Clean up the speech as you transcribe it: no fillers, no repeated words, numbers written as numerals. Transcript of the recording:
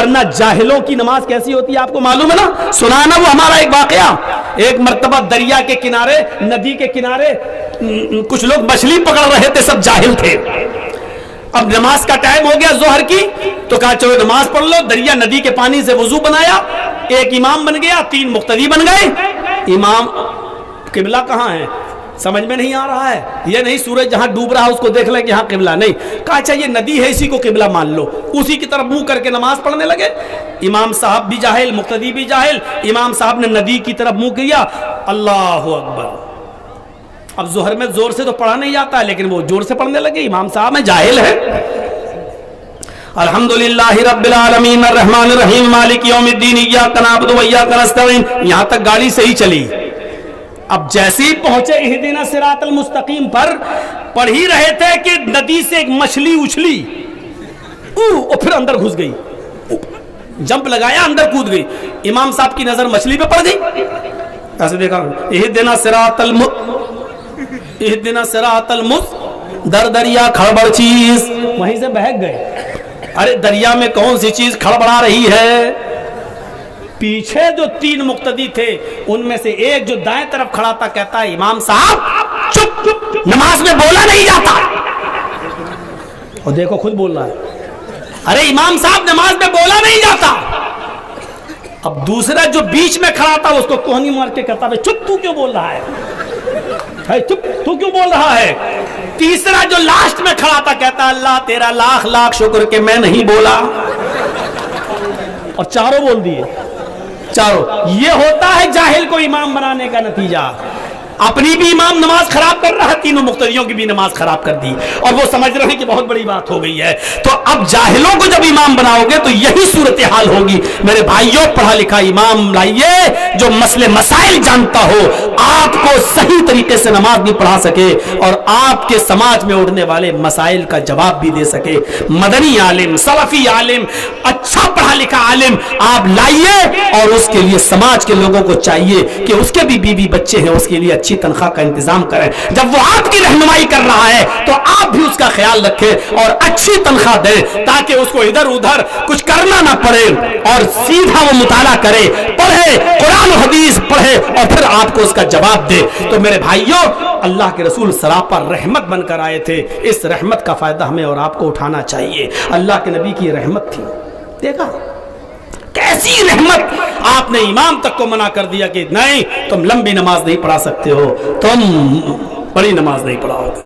ورنہ جاہلوں کی نماز کیسی ہوتی ہے آپ کو معلوم ہے نا؟ سنانا وہ ہمارا ایک واقعہ. ایک مرتبہ دریا کے کنارے، ندی کے کنارے کچھ لوگ مچھلی پکڑ رہے تھے، سب جاہل تھے. اب نماز کا ٹائم ہو گیا ظہر کی، تو کہا چلو نماز پڑھ لو. دریا ندی کے پانی سے وضو بنایا، ایک امام بن گیا، 3 مقتدی بن گئے. امام قبلہ کہاں ہے سمجھ میں نہیں آ رہا ہے، یہ نہیں سورج جہاں ڈوب رہا ہے اس کو دیکھ لیں کہ یہاں قبلہ نہیں. کہا اچھا یہ ندی ہے اسی کو قبلہ مان لو، اسی کی طرف منہ کر کے نماز پڑھنے لگے. امام صاحب بھی جاہل، مقتدی بھی جاہل. امام صاحب نے ندی کی طرف منہ کیا، اللہ اکبر. اب ظہر میں زور سے تو پڑھا نہیں جاتا، لیکن وہ زور سے پڑھنے لگے. امام صاحب میں جاہل ہے. الحمدللہ رب العالمین الرحمن الرحیم مالک یوم الدین ایاک نعبد و ایاک نستعین، یہاں تک گاڑی صحیح چلی. اب جیسے ہی پہنچے اہدنا الصراط المستقیم پر، پڑھ ہی رہے تھے کہ ندی سے ایک مچھلی اچھلی اور پھر اندر گھس گئی. جمپ لگایا، اندر کود گئی. امام صاحب کی نظر مچھلی پہ پڑ گئی. ایسے دیکھا اہدنا الصراط در دریا کھڑبڑ چیز، وہیں سے بہک گئے. ارے دریا میں کون سی چیز کھڑبڑا رہی ہے؟ پیچھے جو 3 مقتدی تھے ان میں سے ایک جو دائیں طرف کھڑا تھا کہتا ہے امام صاحب چپ، نماز میں بولا نہیں جاتا. اور دیکھو خود بول رہا ہے، ارے امام صاحب نماز میں بولا نہیں جاتا. اب دوسرا جو بیچ میں کھڑا تھا اس کو کوہنی مار کے کہتا ہے چپ تو کیوں بول رہا ہے، چپ تو کیوں بول رہا ہے. تیسرا جو لاسٹ میں کھڑا تھا کہتا اللہ تیرا لاکھ لاکھ شکر کہ میں نہیں بولا. اور چاروں بول دیے، چاروں. یہ ہوتا ہے جاہل کو امام بنانے کا نتیجہ. اپنی بھی امام نماز خراب کر رہا ہے، 3 مقتدیوں کی بھی نماز خراب کر دی، اور وہ سمجھ رہے ہیں کہ بہت بڑی بات ہو گئی ہے. تو اب جاہلوں کو جب امام بناؤ گے تو یہی صورتحال ہوگی. میرے بھائیوں پڑھا لکھا امام لائیے جو مسئلے مسائل جانتا ہو، آپ کو صحیح طریقے سے نماز بھی پڑھا سکے اور آپ کے سماج میں اٹھنے والے مسائل کا جواب بھی دے سکے. مدنی عالم، سلفی عالم، اچھا پڑھا لکھا عالم آپ لائیے، اور اس کے لیے سماج کے لوگوں کو چاہیے کہ اس کے بھی بیوی بچے ہیں، اس کے لیے اچھی تنخواہ کا انتظام کریں. جب وہ آپ کی رہنمائی کر رہا ہے تو آپ بھی اس کا خیال رکھیں اور اچھی تنخواہ دیں تاکہ اس کو ادھر ادھر کچھ کرنا نہ پڑے اور سیدھا وہ مطالعہ کرے، پڑھے، قرآن و حدیث پڑھے اور پھر آپ کو اس کا جواب دے. تو میرے بھائیوں اللہ کے رسول سراپا رحمت بن کر آئے تھے. اس رحمت کا فائدہ ہمیں اور آپ کو اٹھانا چاہیے. اللہ کے نبی کی رحمت تھی، دیکھا کیسی رحمت. آپ نے امام تک کو منع کر دیا کہ نہیں تم لمبی نماز نہیں پڑھا سکتے ہو، تم بڑی نماز نہیں پڑھاؤ گے.